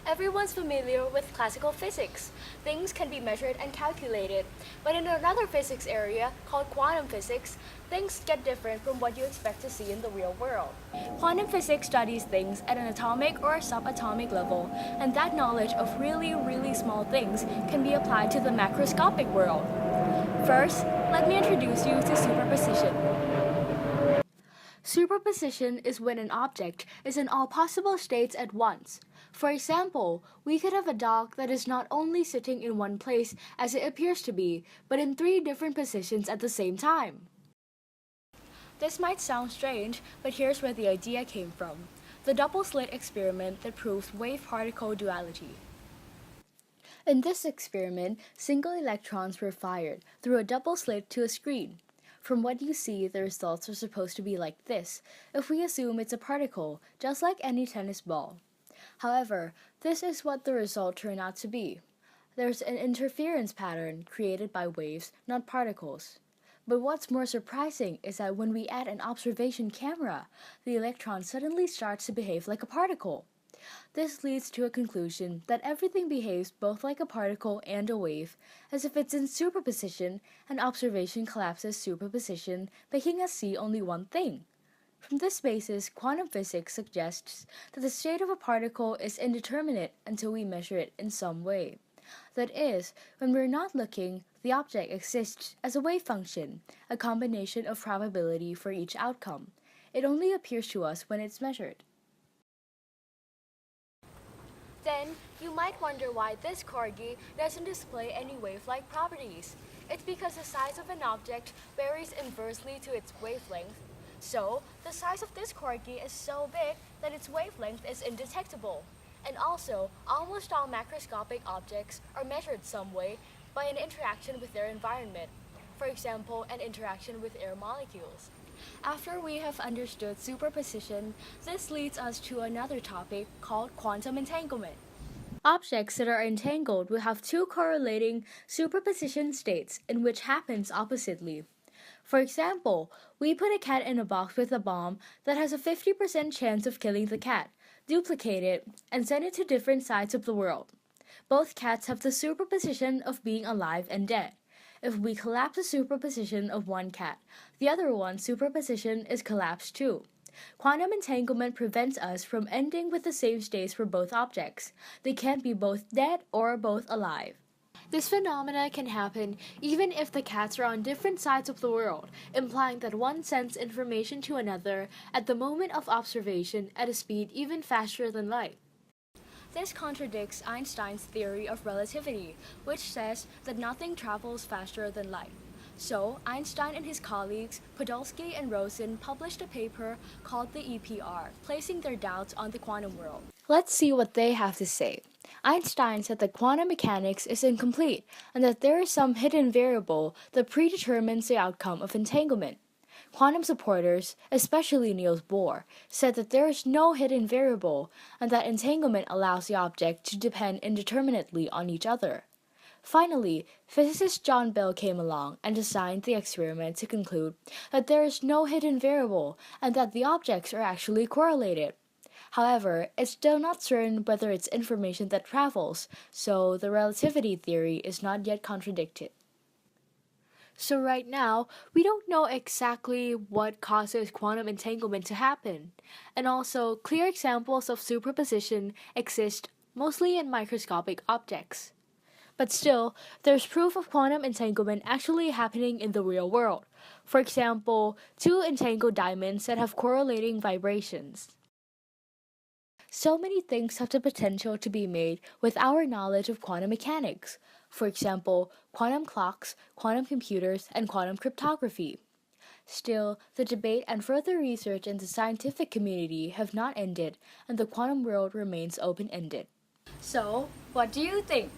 Everyone's familiar with classical physics. Things can be measured and calculated. But in another physics area, called quantum physics, things get different from what you expect to see in the real world. Quantum physics studies things at an atomic or a subatomic level, and that knowledge of really, really small things can be applied to the macroscopic world. First, let me introduce you to superposition. Superposition is when an object is in all possible states at once. For example, we could have a dog that is not only sitting in one place as it appears to be, but in 3 different positions at the same time. This might sound strange, but here's where the idea came from: the double-slit experiment that proves wave-particle duality. In this experiment, single electrons were fired through a double slit to a screen. From what you see, the results are supposed to be like this, if we assume it's a particle, just like any tennis ball. However, this is what the result turned out to be. There's an interference pattern created by waves, not particles. But what's more surprising is that when we add an observation camera, the electron suddenly starts to behave like a particle. This leads to a conclusion that everything behaves both like a particle and a wave, as if it's in superposition, and observation collapses superposition, making us see only one thing. From this basis, quantum physics suggests that the state of a particle is indeterminate until we measure it in some way. That is, when we're not looking, the object exists as a wave function, a combination of probability for each outcome. It only appears to us when it's measured. Then, you might wonder why this corgi doesn't display any wave-like properties. It's because the size of an object varies inversely to its wavelength. So, the size of this corgi is so big that its wavelength is indetectable. And also, almost all macroscopic objects are measured some way by an interaction with their environment. For example, an interaction with air molecules. After we have understood superposition, this leads us to another topic called quantum entanglement. Objects that are entangled will have 2 correlating superposition states in which happens oppositely. For example, we put a cat in a box with a bomb that has a 50% chance of killing the cat, duplicate it, and send it to different sides of the world. Both cats have the superposition of being alive and dead. If we collapse the superposition of one cat, the other one's superposition is collapsed too. Quantum entanglement prevents us from ending with the same states for both objects. They can't be both dead or both alive. This phenomena can happen even if the cats are on different sides of the world, implying that one sends information to another at the moment of observation at a speed even faster than light. This contradicts Einstein's theory of relativity, which says that nothing travels faster than light. So, Einstein and his colleagues, Podolsky and Rosen, published a paper called the EPR, placing their doubts on the quantum world. Let's see what they have to say. Einstein said that quantum mechanics is incomplete and that there is some hidden variable that predetermines the outcome of entanglement. Quantum supporters, especially Niels Bohr, said that there is no hidden variable and that entanglement allows the object to depend indeterminately on each other. Finally, physicist John Bell came along and designed the experiment to conclude that there is no hidden variable and that the objects are actually correlated. However, it's still not certain whether it's information that travels, so the relativity theory is not yet contradicted. So right now, we don't know exactly what causes quantum entanglement to happen. And also, clear examples of superposition exist mostly in microscopic objects. But still, there's proof of quantum entanglement actually happening in the real world. For example, 2 entangled diamonds that have correlating vibrations. So many things have the potential to be made with our knowledge of quantum mechanics. For example, quantum clocks, quantum computers, and quantum cryptography. Still, the debate and further research in the scientific community have not ended, and the quantum world remains open-ended. So, what do you think?